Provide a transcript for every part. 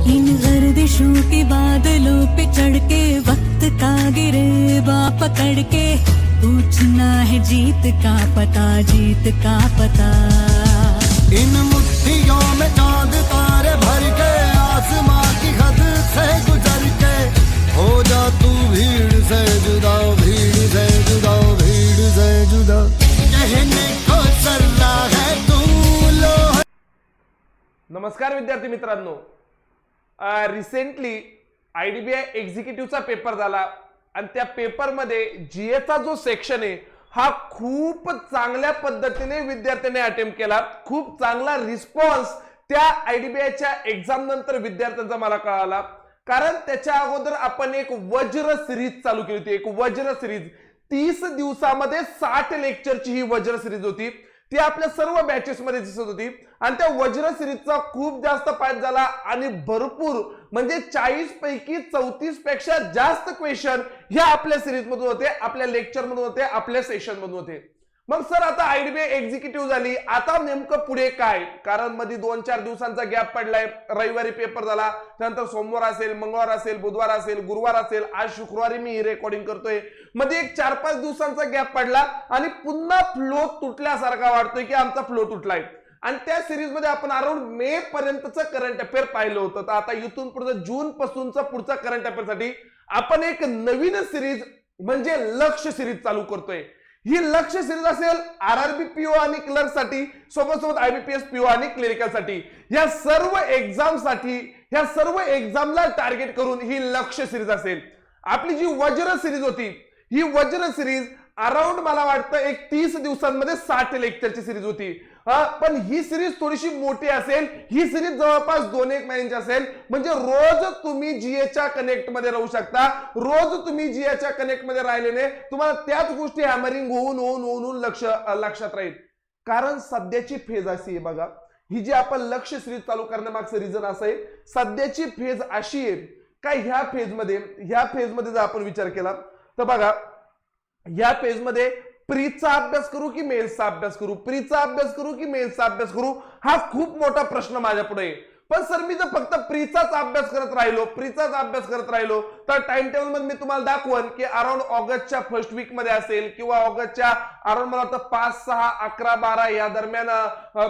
In गर्दिशों के बादलों पे चढ़ के वक्त का गिरेबा पकड़ के पूछना है जीत का पता, जीत का पता। इन मुट्ठियों में चांद तारे भर के आसमां की हद से गुजर के हो जा तू भीड़ से जुदा, भीड़ से जुदा, भीड़ से जुदा। कहने को सर्रा है तू लो। नमस्कार विद्यार्थी मित्रांनो, रिसेंटली IDBI एक्झिक्युटिव्हचा पेपर झाला आणि त्या पेपरमध्ये जीएचा जो सेक्शन आहे हा खूप चांगल्या पद्धतीने विद्यार्थ्यांनी अटेम्प्ट केला। खूप चांगला रिस्पॉन्स त्या IDBIच्या एक्झाम नंतर विद्यार्थ्यांचा मला कळाला, कारण त्याच्या अगोदर आपण एक वज्र सिरीज चालू केली होती। एक वज्र सिरीज 30 दिवसामध्ये 60 लेक्चरची ही वज्र सिरीज होती। ती आपल्या सर्व बॅचेस मध्ये दिसत होती आणि त्या वज्र सिरीजचा खूप जास्त फायदा झाला आणि भरपूर म्हणजे 40 पैकी 34 पेक्षा जास्त क्वेश्चन ह्या आपल्या सिरीज मधून होते, आपल्या लेक्चर मधून होते, आपल्या सेशन मधून होते। मग सर आता IDBI एक्झिक्युटिव्ह झाली, आता नेमकं पुढे काय? कारण मध्ये 2-4 दिवसांचा गॅप पडलाय। रविवारी पेपर झाला, त्यानंतर सोमवार असेल, मंगळवार असेल, बुधवार असेल, गुरुवार असेल, आज शुक्रवारी मी ही रेकॉर्डिंग करतोय। मध्ये एक 4-5 दिवसांचा गॅप पडला आणि पुन्हा फ्लो तुटल्यासारखा वाटतोय की आमचा फ्लो तुटलाय। आणि त्या सिरीज मध्ये आपण अराउंड मे पर्यंतचं करंट अफेअर पाहिलं होतं। तर आता इथून पुढे जून पासूनचा पुढचा करंट अफेअर साठी आपण एक नवीन सिरीज म्हणजे लक्ष्य सिरीज चालू करतोय। ही लक्ष्य सिरीज असेल RRB PO आणि क्लर्क साठी, सोबत सोबत IBPS PO आणि क्लरिकल साठी। या सर्व एक्झाम साठी, या सर्व एक्झामला टार्गेट करून ही लक्ष्य सिरीज असेल। आपली जी वज्र सिरीज होती, ही वज्र सिरीज अराउंड मला वाटतं एक 30 दिवसांमध्ये 60 लेक्चरची सिरीज होती। पण ही सिरीज थोडीशी मोठी असेल। ही सिरीज जवळपास 2-1 महिन्याची असेल, म्हणजे रोज तुम्ही जीएच्या कनेक्ट मध्ये राहू शकता। रोज तुम्ही जीएच्या कनेक्ट मध्ये राहिलेने तुम्हाला त्याच गोष्टी हॅमरिंग होऊन लक्षात राहील। कारण सध्याची फेज अशी आहे बघा, ही जी आपण लक्ष्य सिरीज चालू करण्यामागचं रिझन असं आहे, सध्याची फेज अशी आहे का ह्या फेज मध्ये जर आपण विचार केला तर बघा, या पेज मध्ये प्रीचा अभ्यास करू की मेन्सचा अभ्यास करू, प्रीचा अभ्यास करू की मेन्सचा अभ्यास करू, हा खूप मोठा प्रश्न माझ्या पुढे आहे। पण सर मी जर फक्त प्रीचाच अभ्यास करत राहिलो तर टाइम टेबल मध्ये मी तुम्हाला दाखवन की अराउंड ऑगस्टच्या फर्स्ट वीक मध्ये असेल किंवा ऑगस्टच्या अराउंड मला वाटतं 5, 6, 11, 12 या दरम्यान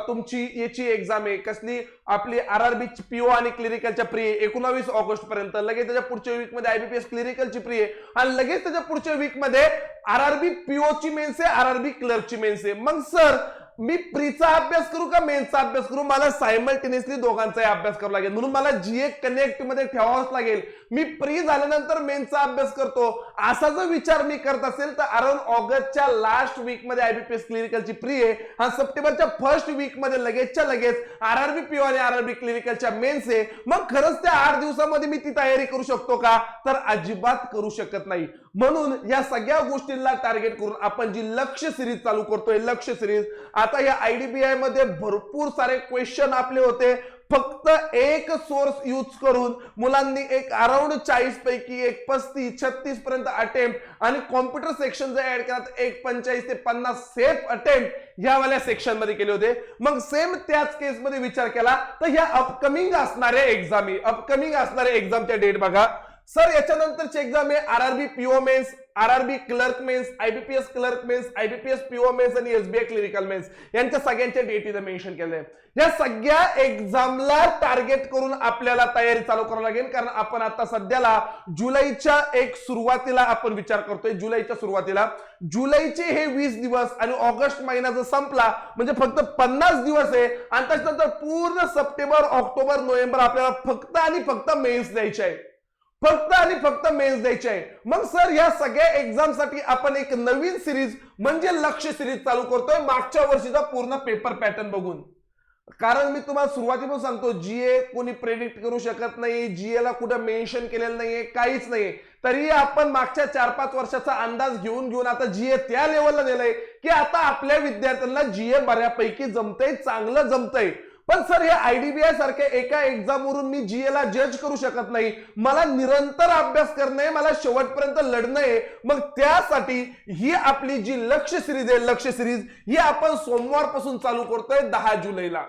तुमची याची एक्झाम आहे। कसली? आपली RRB PO आणि क्लरिकलच्या प्री 19 ऑगस्ट पर्यंत। लगेच त्याच्या पुढच्या वीक मध्ये IBPS क्लरिकलची प्री आहे आणि लगेच त्याच्या पुढच्या वीक मध्ये RRB PO ची मेन्स आहे, RRB क्लर्कची मेन्स आहे। मग सर मी प्रीचा अभ्यास करू का मेन्सचा अभ्यास करू? मला सायमल्टेनियसली दोघांचाही अभ्यास करावा लागेल, म्हणून मला जीए कनेक्ट मध्ये ठेवावाच लागेल। मी प्री झाल्यानंतर मेन्सचा अभ्यास करतो असा जर विचार मी करत असेल तर अराउंड ऑगस्टच्या लास्ट वीक मध्ये IBPS क्लरिकलची प्री आहे आणि सप्टेंबरच्या फर्स्ट वीक मध्ये लगेचच्या लगेच RRB PO आणि RRB क्लरिकलच्या मेन्स आहे। मग खरंच त्या 8 दिवसामध्ये मी ती तयारी करू शकतो का? तर अजिबात करू शकत नाही। म्हणून या सगळ्या गोष्टींना टार्गेट करून आपण जी लक्ष्य सिरीज चालू करतोय, लक्ष्य सिरीज, आता या IDBI मध्ये भरपूर सारे क्वेश्चन आपले होते। फक्त एक सोर्स यूज करून मुलांनी एक अराउंड 40 पैकी एक 35-36 पर्यंत अटेम्प्ट आणि कॉम्प्युटर सेक्शन जर ऍड केला तर एक 45 ते 50 सेफ अटेम्प्ट या वाल्या सेक्शन मध्ये केले होते। मग सेम त्याच केस मध्ये विचार केला तर ह्या अपकमिंग असणारे एक्झामच्या डेट बघा। सर याच्यानंतरची एक्झाम आहे RRB PO mains, RRB clerk mains, IBPS clerk mains, IBPS PO mains आणि SBI क्लरिकल मेन्स, यांच्या सगळ्यांच्या डेट इथं मेन्शन केलंय। या सगळ्या एक्झामला टार्गेट करून आपल्याला तयारी चालू करावी लागेल, कारण आपण आता सध्याला जुलैच्या एक सुरुवातीला आपण विचार करतोय। जुलैचे हे 20 दिवस आणि ऑगस्ट महिना जर संपला म्हणजे फक्त 50 दिवस आहे आणि त्याच्यानंतर पूर्ण सप्टेंबर, ऑक्टोबर, नोव्हेंबर आपल्याला फक्त आणि फक्त मेन्स द्यायचे आहे, मग सर या सगळ्या एक्झाम साठी आपण एक नवीन सिरीज म्हणजे लक्ष्य सिरीज चालू करतोय मागच्या वर्षीचा पूर्ण पेपर पॅटर्न बघून। कारण मी तुम्हाला सुरुवातीपासून सांगतो, जीए कोणी प्रेडिक्ट करू शकत नाही, जीए ला कुठे मेन्शन केलेलं नाहीये, काहीच नाहीये। तरी आपण मागच्या 4-5 वर्षाचा अंदाज घेऊन आता जीए त्या लेवलला नेलंय की आता आपल्या विद्यार्थ्यांना जीए बऱ्यापैकी जमतंय, चांगलं जमतंय। पण सर हे IDBI सारख्या एका एक्झाम वरून मी जीए ला जज करू शकत नाही। मला निरंतर अभ्यास करणं आहे, मला शेवटपर्यंत लढणं आहे। मग त्यासाठी ही आपली जी लक्ष्य सिरीज आहे, लक्ष्य सिरीज ही आपण सोमवारपासून चालू करतोय 10 जुलैला।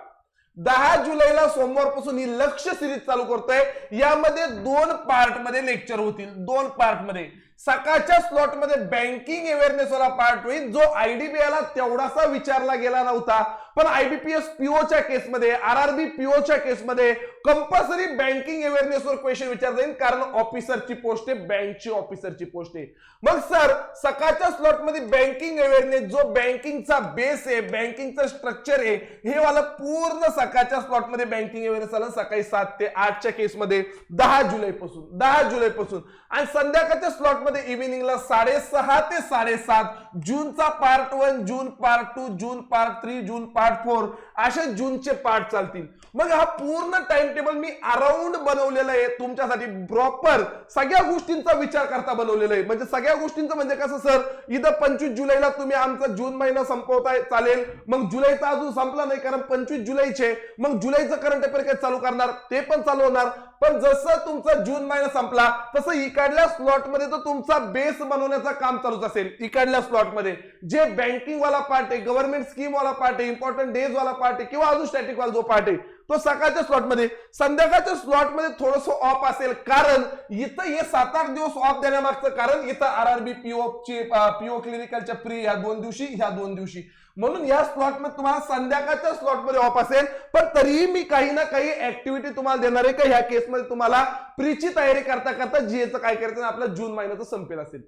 10 जुलैला सोमवारपासून ही लक्ष्य सिरीज चालू करतोय. यामध्ये 2 पार्ट मध्ये लेक्चर होतील. 2 पार्ट मध्ये सकाळच्या स्लॉट मध्ये बँकिंग अवेअरनेस वाला पार्ट होईल, जो आयडीबीआयला तेवढासा विचारला गेला नव्हता, पण आयबीपीएस पीओच्या केसमध्ये, आरआरबी पीओच्या केसमध्ये कंपल्सरी बँकिंग अवेअरनेस वर क्वेश्चन विचारता येईल, कारण ऑफिसरची पोस्ट आहे, बँकची ऑफिसरची पोस्ट आहे. मग सर सकाळच्या स्लॉट मध्ये बँकिंग अवेअरनेस, जो बँकिंगचा बेस आहे, बँकिंगचं स्ट्रक्चर आहे, हे वाला पूर्ण सकाळच्या स्लॉट मध्ये बँकिंग अवेअरनेस आलं सकाळी 7 ते 8च्या केसमध्ये 10 जुलैपासून. आणि संध्याकाळच्या स्लॉट मध्ये इव्हिनिंगला 6:30 ते 7:30 जूनचा पार्ट 1, जून पार्ट 2, जून पार्ट 3, जून पार्ट 4 असे जूनचे पार्ट चालतील. मग हा पूर्ण टाइम टेबल मी अराउंड बनवलेला आहे तुमच्यासाठी, प्रॉपर सगळ्या गोष्टींचा विचार करता बनवलेला आहे. म्हणजे सगळ्या गोष्टींचं म्हणजे कसं सर, इथं 25 जुलैला तुम्ही आमचा जून महिना संपवताय चालेल, मग जुलैचा अजून संपला नाही कारण 25 जुलैचे, मग जुलैचं करंट अफेअर काय चालू करणार, ते पण चालू होणार. पण जसं तुमचा जून महिना संपला तसं इकडल्या स्लॉट मध्ये तर तुमचा बेस बनवण्याचं काम चालूच असेल. इकडल्या स्लॉट मध्ये जे बँकिंग वाला पार्ट आहे, गव्हर्नमेंट स्कीम वाला पार्ट आहे, इम्पॉर्टंट डेज वाला पार्ट आहे, किंवा अजून स्टॅटिक वाला जो पार्ट आहे तो सकाळच्या स्लॉट मध्ये, संध्याकाळच्या स्लॉट मध्ये थोडस ऑफ असेल. कारण इथं हे 7-8 दिवस ऑफ देण्यामागचं कारण इथं आरआरबी पीओ क्लिनिकलच्या प्री ह्या 2 दिवशी, म्हणून या स्लॉट मध्ये तुम्हाला संध्याकाळच्या स्लॉट मध्ये ऑफ असेल. पण तरीही मी काही ना काही ऍक्टिव्हिटी तुम्हाला देणार आहे का ह्या केसमध्ये तुम्हाला प्रीची तयारी करता करता जीएचं काय करायचं, आपला जून महिन्याचं संपेल असेल,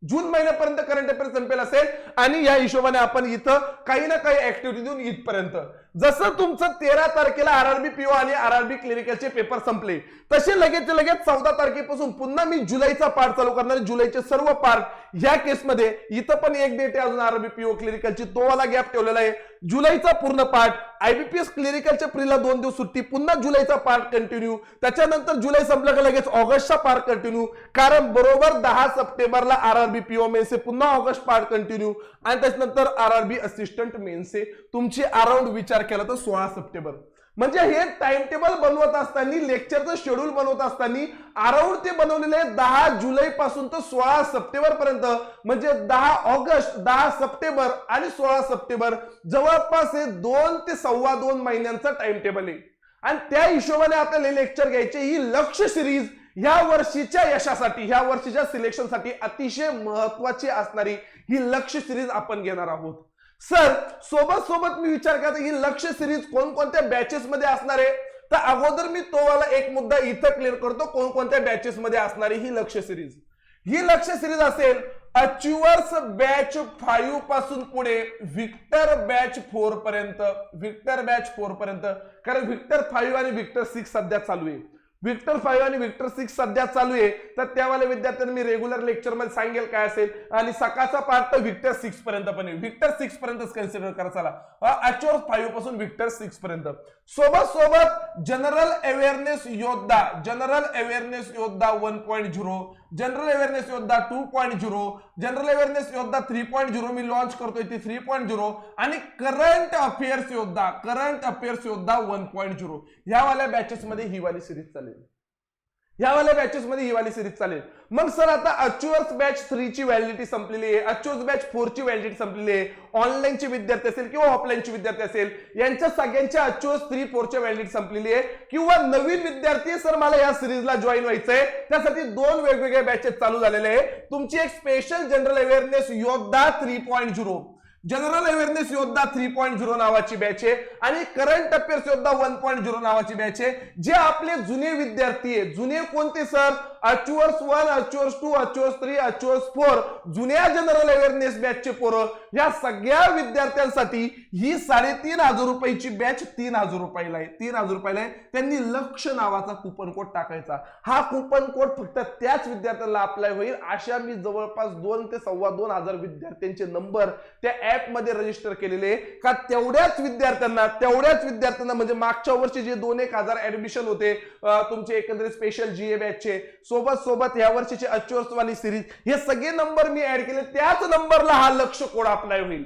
जून महिन्यापर्यंत करंट अफेअर संपेल असेल. आणि या हिशोबाने आपण इथं काही ना काही ऍक्टिव्हिटी देऊन इथपर्यंत, जसं तुमचं 13 तारखेला आरआरबी पीओ आणि आरआरबी क्लिनिकलचे पेपर संपले, तसे लगेच 14 तारखेपासून पुन्हा मी जुलैचा पार्ट चालू करणार. जुलैचे सर्व पार्ट या केसमध्ये इथं पण एक डेट आहे अजून आरआरबी पीओ क्लिनिकलची, तो वाला गॅप ठेवलेला आहे. जुलैचा पूर्ण पार्ट, आयबीपीएस क्लिनिकलच्या प्रीला 2 दिवस सुट्टी, पुन्हा जुलैचा पार्ट कंटिन्यू, त्याच्यानंतर जुलै संपला का लगेच ऑगस्टचा पार्ट कंटिन्यू, कारण बरोबर 10 सप्टेंबरला आरआरबी पीओ मेन्स पुन्हा ऑगस्ट पार्ट कंटिन्यू, आणि त्याच्यानंतर आरआरबी असिस्टंट मेन्स तुमची अराउंड विचार केला तर 16 सप्टेंबर. म्हणजे हे टाइम टेबल बनवत असताना, लेक्चरचं शेड्यूल बनवत असताना अराउंड ते बनवलेले 10 जुलै पासून तर 16 सप्टेंबर पर्यंत, म्हणजे 10 ऑगस्ट, 10 सप्टेंबर आणि 16 सप्टेंबर जवळपास हे 2 ते 2.25 महिन्यांचा टाइम टेबल आहे. आणि त्या हिशोबाने आपल्याला लेक्चर घ्यायचे. ही लक्ष्य सिरीज ह्या वर्षीच्या यशासाठी, ह्या वर्षीच्या सिलेक्शनसाठी अतिशय महत्वाची असणारी ही लक्ष्य सिरीज आपण घेणार आहोत. सर सोबत मी विचार करतो ही लक्ष्य सिरीज कोणकोणत्या बॅचेस मध्ये असणार आहे, तर अगोदर मी तो वाला एक मुद्दा इथं क्लिअर करतो, कोणकोणत्या बॅचेस मध्ये असणारी ही लक्ष्य सिरीज. ही लक्ष्य सिरीज असेल अचिव्हर्स बॅच 5 पासून पुढे व्हिक्टर बॅच 4 पर्यंत, कारण व्हिक्टर 5 आणि व्हिक्टर 6 सध्या चालू आहे. व्हिक्टर 5 आणि व्हिक्टर 6 सध्या चालू आहे, तर त्यावाल्या विद्यार्थ्यांना मी रेग्युलर लेक्चर मध्ये सांगेल काय असेल. आणि सकाळचा पार्ट तर व्हिक्टर 6 पर्यंत पण आहे, व्हिक्टर 6 पर्यंतच कन्सिडर करा. चला अचिव्हर्स 5 पासून व्हिक्टर 6 पर्यंत. सोबत जनरल अवेअरनेस योद्धा 1.0, जनरल अवेअरनेस योद्धा 2.0, जनरल अवेअरनेस योद्धा 3.0 मी लॉन्च करतोय ती 3.0, आणि करंट अफेअर्स योद्धा 1.0. ह्या वाल्या बॅचेस मध्ये ही वाली सिरीज चालेल. मग सर आता अचिव्हर्स बॅच 3 ची व्हॅलिडिटी संपलेली आहे, अचिव्हर्स बॅच 4 ची व्हॅलिडिटी संपलेली आहे. ऑनलाईनचे विद्यार्थी असेल किंवा ऑफलाईनचे विद्यार्थी असेल, यांच्या सगळ्यांच्या अचिव्हर्स 3, 4 च्या व्हॅलिडिटी संपलेली आहे. किंवा नवीन विद्यार्थी सर मला या सिरीजला जॉईन व्हायचंय, त्यासाठी 2 वेगवेगळ्या बॅचेस चालू झालेले आहे. तुमची एक स्पेशल जनरल अवेअरनेस योद्धा 3.0, जनरल अवेअरनेस योद्धा 3.0 नावाची बॅच आहे, आणि करंट अफेअर्स योद्धा 1.0 नावाची बॅच आहे. जे आपले जुने विद्यार्थी आहे, जुने कोणते sir, achievers 1, achievers 2, achievers 3, achievers 4, जुन्या जनरल अवेअरनेस बॅचचे पोरं, या सगळ्या विद्यार्थ्यांसाठी ही 3,500 रुपयाची बॅच 3,000 रुपयाला आहे. 3,000 रुपयाला आहे. त्यांनी लक्ष नावाचा कुपन कोड टाकायचा. हा कुपन कोड फक्त त्याच विद्यार्थ्यांना अप्लाय होईल. अशा मी जवळपास 2 ते 2,500 विद्यार्थ्यांचे नंबर त्या ऍप मध्ये रजिस्टर केलेले का तेवढ्याच विद्यार्थ्यांना म्हणजे मागच्या वर्षी जे 2-1,000 ऍडमिशन होते तुमचे एकंदरीत स्पेशल जीए बॅचचे, सोबत या वर्षीचे अचिव्हर्स वाली सिरीज, हे सगळे नंबर मी ऍड केले. त्याच नंबरला हा लक्ष्य कोड अप्लाय होईल.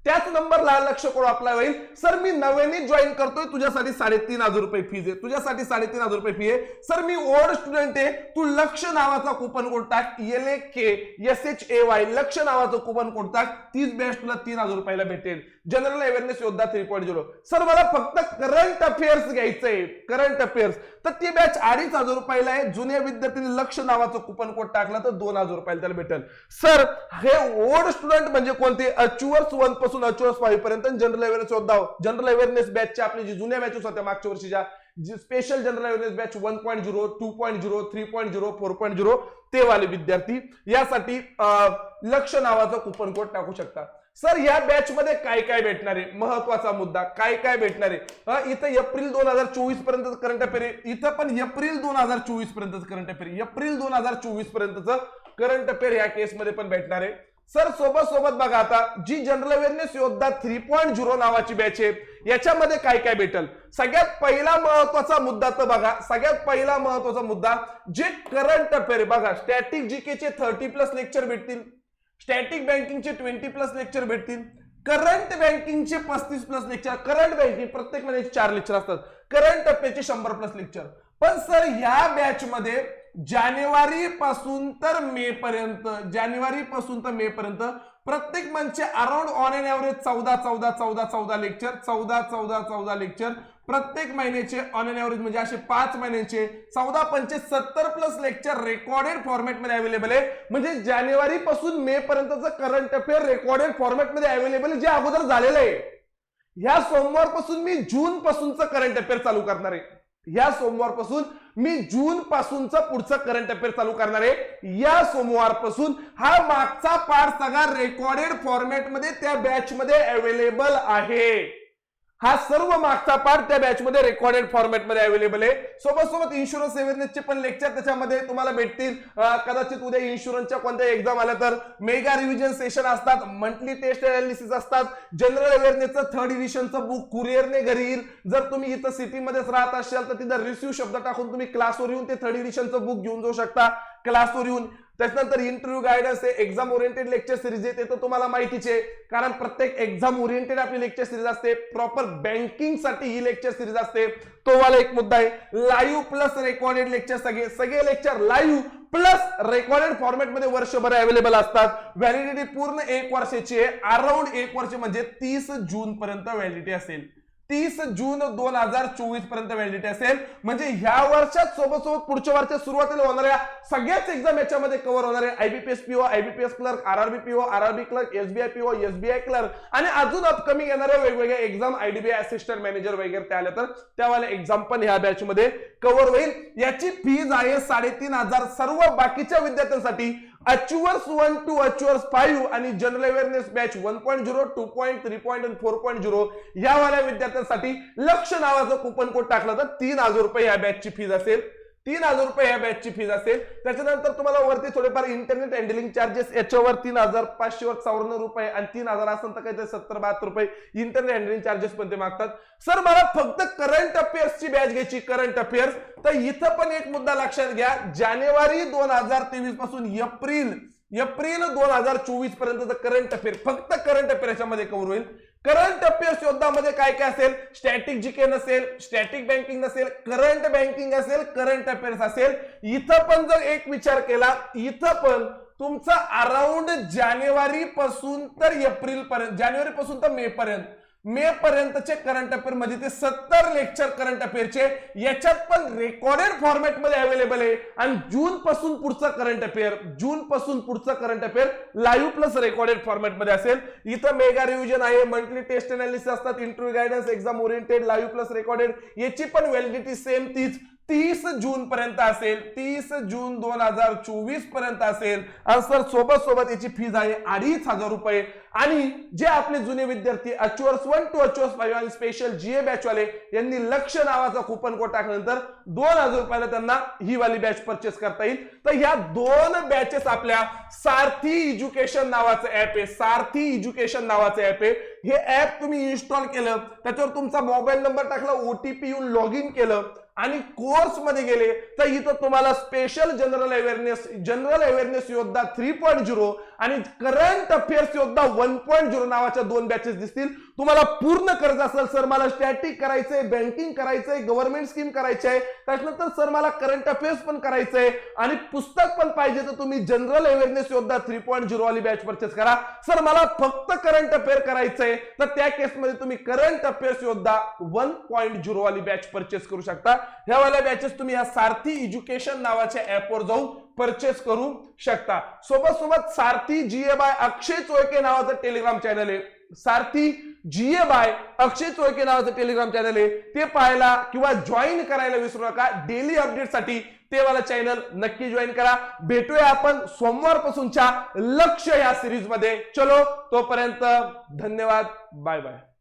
त्याच नंबरला लक्ष कोड अप्लाय होईल. सर मी नव्याने जॉईन करतोय, तुझ्यासाठी 3,500 रुपये फीज आहे, तुझ्यासाठी 3,500 रुपये फी आहे. सर मी ओल्ड स्टुडंट आहे, तू लक्ष नावाचा कुपन कोड टाक, LAKSHAY लक्ष नावाचं कुपन कोड टाक, तीच बॅच तुला 3,000 रुपयाला भेटेल. जनरल अवेअरनेस योद्धा 3.0. सर मला फक्त करंट अफेअर्स घ्यायचंय, करंट अफेअर्स, तर ती बॅच 2,500 रुपयाला आहे. जुन्या विद्यार्थ्यांनी लक्ष नावाचं कुपन कोड टाकला तर 2,000 रुपयाला त्याला भेटेल. सर हे ओल्ड स्टुडंट म्हणजे कोणते, अच्युअर्स 1 पासून अच्युअर्स 5 पर्यंत जनरल अवेअरनेस योद्धा. जनरल अवेअरनेस बॅचच्या आपली जी जुन्या बॅचेस होत्या मागच्या वर्षीच्या, स्पेशल जनरल अवेअरनेस बॅच 1.0, 2.0, 3.0, 4.0 ते वाले विद्यार्थी यासाठी लक्ष नावाचं कुपन कोड टाकू शकता. सर या बॅच मध्ये काय काय भेटणार आहे, महत्वाचा मुद्दा, काय काय भेटणार आहे. इथं एप्रिल 2024 पर्यंत करंट अफेअर आहे, इथं पण एप्रिल 2024 पर्यंत करंट अफेअर, एप्रिल 2024 पर्यंतचं करंट अफेअर या केसमध्ये पण भेटणार आहे. सर सोबत बघा आता जी जनरल अवेअरनेस योद्धा 3.0 नावाची बॅच आहे याच्यामध्ये काय काय भेटल. सगळ्यात पहिला महत्वाचा मुद्दा तर बघा, सगळ्यात पहिला महत्वाचा मुद्दा जे करंट अफेअर बघा, स्टॅटिक जीके चे 30+ लेक्चर भेटतील, स्टॅटिक बँकिंगचे 20+ लेक्चर भेटतील, करंट बँकिंगचे 35+ लेक्चर, करंट बँकिंग प्रत्येक महिन्याचे 4 लेक्चर असतात, करंट अफेअरचे 100+ लेक्चर. पण सर ह्या बॅच मध्ये जानेवारी पासून तर मे पर्यंत, जानेवारी पासून तर मे पर्यंत प्रत्येक मंथचे around on an average 14 lecture, 14 lecture प्रत्येक महिन्याचे ऑन एन एव्हरेज, म्हणजे असे 5 महिन्यांचे 14×5 70+ लेक्चर रेकॉर्डेड फॉर्मॅट मध्ये अवेलेबल आहे. म्हणजे जानेवारी पासून मे पर्यंतचं करंट अफेअर रेकॉर्डेड फॉर्मॅट मध्ये अवेलेबल आहे, जे अगोदर झालेलं आहे. ह्या सोमवार पासून मी जून पासूनचं करंट अफेअर चालू करणार आहे, या सोमवार पासून मी जून पासूनचा पुढचा करंट अफेअर चालू करणार आहे. या सोमवार पासून हा मागचा पार्ट सगळा रेकॉर्डेड फॉर्मॅट मध्ये त्या बॅच मध्ये अवेलेबल आहे. हा सर्व मागचा पार्ट त्या बॅच मध्ये रेकॉर्डेड फॉर्मॅट मध्ये अवेलेबल आहे. सोबत इन्शुरन्स अवेअरनेसचे पण लेक्चर त्याच्यामध्ये तुम्हाला भेटतील. कदाचित उद्या इन्शुरन्सच्या कोणत्या एक्झाम आल्या तर मेगा रिव्हिजन सेशन असतात, मंथली टेस्ट अनालिसिस असतात. जनरल अवेअरनेसचं 3rd एडिशनचं बुक कुरिअरने घरी येईल. जर तुम्ही इथं सिटीमध्येच राहत असाल तर तिथं रिसिव्ह शब्द टाकून तुम्ही क्लासवर येऊन ते 3rd एडिशनचं बुक घेऊन जाऊ शकता क्लासवर येऊन. त्याच्यानंतर इंटरव्ह्यू गायडन्स आहे, एक्झाम ओरिएंटेड लेक्चर सिरीज आहे, ते तर तुम्हाला माहितीच आहे, कारण प्रत्येक एक्झाम ओरिएंटेड आपली लेक्चर सिरीज असते. प्रॉपर बँकिंग साठी ही लेक्चर सिरीज असते, तो वाला एक मुद्दा आहे. लाईव्ह प्लस रेकॉर्डेड लेक्चर, सगळे lecture live plus recorded format मध्ये वर्षभर अवेलेबल असतात. व्हॅलिडिटी पूर्ण 1 वर्षाची आहे, अराउंड 1 वर्ष म्हणजे 30 जून पर्यंत व्हॅलिडिटी असेल, 30 जून 2024 पर्यंत व्हॅलिडिटी असेल. म्हणजे ह्या वर्षात सोबत पुढच्या वर्षात सुरुवातीला होणाऱ्या सगळ्याच एक्झाम याच्यामध्ये कव्हर होणार आहे. IBPS PO, IBPS clerk, RRB PO, RRB clerk, SBI PO, SBI clerk आणि अजून अपकमिंग येणाऱ्या वेगवेगळ्या एक्झाम, IDBI असिस्टंट मॅनेजर वगैरे त्या आल्या तर त्यावाले एक्झाम पण ह्या बॅच मध्ये कव्हर होईल. याची फीज आहे 3,500 सर्व बाकीच्या विद्यार्थ्यांसाठी. अच्युअर्स 1 to अच्युअर्स 5 आणि जनरल अवेअरनेस बॅच 1.0, 2.0, 3.0 आणि 4.0 या वाल्या विद्यार्थ्यांसाठी लक्ष नावाचं कुपन कोड टाकलं तर 3,000 रुपये या बॅचची फीज असेल. 3,000 रुपये या बॅचची फीज असेल. त्याच्यानंतर तुम्हाला वरती थोडेफार इंटरनेट हँडलिंग चार्जेस याच्यावर 3,500 वर 54 रुपये आणि 3,000 असेल तर काहीतरी 70-72 रुपये इंटरनेट हँडलिंग चार्जेस पण ते मागतात. सर मला फक्त करंट अफेअर्सची बॅच घ्यायची, करंट अफेअर्स, तर इथं पण एक मुद्दा लक्षात घ्या. जानेवारी 2023 पासून एप्रिल 2024 पर्यंतचं करंट अफेअर, फक्त करंट अफेअर याच्यामध्ये कव्हर होईल. करंट अफेअर्स योद्धामध्ये काय काय असेल, स्टॅटिक जीके नसेल, स्टॅटिक बँकिंग नसेल, करंट बँकिंग असेल, करंट अफेअर्स असेल. इथं पण जर एक विचार केला, इथं पण तुमचा अराउंड जानेवारी पासून तर एप्रिल पर्यंत, जानेवारी पासून तर मे पर्यंतचे करंट अफेअर म्हणजे ते 70 लेक्चर करंट अफेअरचे याच्यात पण रेकॉर्डेड फॉर्मॅट मध्ये अवेलेबल आहे. आणि जून पासून पुढचं current affair live plus recorded format मध्ये असेल. इथं मेगा रिव्हिजन आहे, मंथली टेस्ट अनालिसिस असतात, interview guidance, exam oriented, live plus recorded, याची पण व्हॅलिडिटी सेम तीच 30 जून पर्यंत असेल, 30 जून 2024 पर्यंत असेल. आणि सर सोबत याची फीज आहे 2,500 रुपये. आणि जे आपले जुने विद्यार्थी अच्युअर्स 1 to अच्युअर्स 5 आणि स्पेशल जीए बॅच वाले यांनी लक्ष नावाचा कुपन कोड टाकल्यानंतर 2,000 रुपयाला त्यांना ही वाली बॅच परचेस करता येईल. तर ह्या 2 बॅचेस आपल्या सारथी एज्युकेशन नावाचं ऍप आहे, सारथी एज्युकेशन नावाचं ऍप आहे. हे ऍप तुम्ही इन्स्टॉल केलं, त्याच्यावर तुमचा मोबाईल नंबर टाकला, OTP येऊन लॉग इन केलं आणि कोर्स मध्ये गेले तर इथं तुम्हाला स्पेशल जनरल अवेअरनेस योद्धा 3.0 आणि करंट अफेअर्स योद्धा 1.0 नावाच्या 2 बॅचेस दिसतील. तुम्हाला पूर्ण कर्ज असेल, सर मला स्टॅटिक करायचंय, बँकिंग करायचंय, गव्हर्नमेंट स्कीम करायची आहे, त्याच्यानंतर सर मला करंट अफेअर्स पण करायचंय आणि पुस्तक पण पाहिजे, तर तुम्ही जनरल अवेअरनेस योद्धा 3.0 वाली बॅच परचेस करा. सर मला फक्त करंट अफेअर करायचंय, तर त्या केसमध्ये तुम्ही करंट अफेअर्स योद्धा 1.0 वाली बॅच परचेस करू शकता. ह्या वाल्या बॅचेस तुम्ही या सारथी एज्युकेशन नावाच्या ऍपवर जाऊन परचेस करू शकता. सोबत सारथी जीए बाय अक्षय चोळके नावाचं टेलिग्राम चॅनल आहे. सारथी जीए बाय अक्षय चोळके नावाचं टेलिग्राम चॅनल आहे, ते पाहायला किंवा जॉईन करायला विसरू नका. डेली अपडेटसाठी ते वाला चॅनल नक्की जॉईन करा. भेटूया आपण सोमवारपासूनच्या लक्ष्य या सिरीज मध्ये. चलो तोपर्यंत धन्यवाद, बाय बाय.